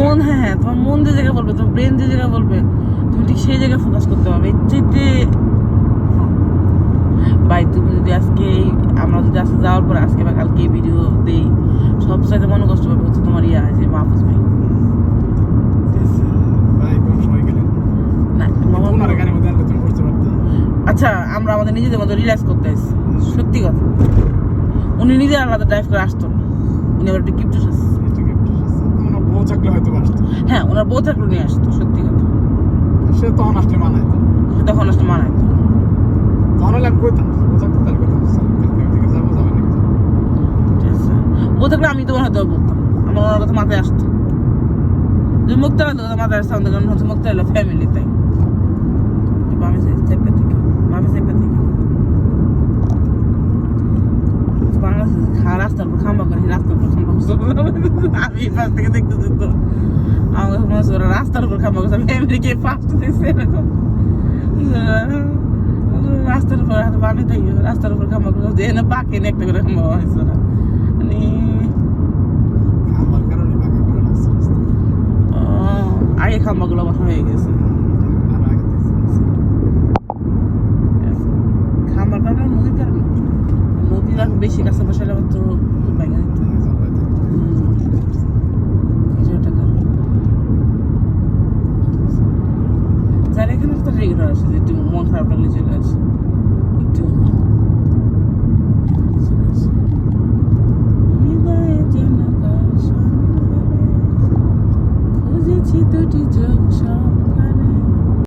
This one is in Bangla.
মন, হ্যাঁ তোমার মন যে জায়গায় বলবে, তোমার ব্রেন যে জায়গায় বলবে, তুমি ঠিক সেই জায়গায় ফোকাস করতে পারবে। এর চাইতে ভাই তুমি যদি আজকে আমরা যদি আজকে যাওয়ার পরে আজকে বা কালকে ভিডিও দিই, সবচাইতে মনে কষ্ট পাবে হচ্ছে তোমার যে মাহফুজ ভাই। আচ্ছা আমরা আমাদের নিজেদের মতো রিল্যাক্স করতে আসছি, সত্যি কথা। উনি নিজে আলাদা ড্রাইভ করে আসতো না, উনি আবার একটা গিফট আসছে। হ্যাঁ ওনার বউ থাকলে নিয়ে আসতো, সত্যি কথা। সে তখন আসলে মানাইতো, সে তখন আসলে মানাইতো। তখন হলে আমি কইতাম বউ থাকতো তাহলে কইতাম যাবো যাবে নাকি। ঠিক আছে, বউ থাকলে আমি তোমার হয়তো বলতাম, আমার ওনার কথা মাথায় আসতো। যদি মুক্তার কথা মাথায় আসতো, আমাদের কারণ হচ্ছে মুক্তার হলো ফ্যামিলি, তাই আমি চেপে থেকে বাংলাদেশে রাস্তার উপর খাম্বা করে, রাস্তার উপর খাম্বা করছে। আমি পাশ থেকে দেখতেছি তো আমার মনে হচ্ছে ওরা রাস্তার উপর খাম্বা করছে। আমি আমেরিকে ফার্স্ট দেখছি এরকম রাস্তার উপর বানি থাকি, রাস্তার উপর খাম্বা করছে, যে না পাকে একটা করে খাম্বা হয়েছে ওরা। মানে আগে খাম্বাগুলো বসা হয়ে গেছে, খাম্বার কারণে নদীর কারণে, নদীর আর বেশি কাছে বসালে আমার তো ভেঙে দিত। যার এখানে তো রেগুলার আসে, যে মন খারাপ লাগলে চলে আসে।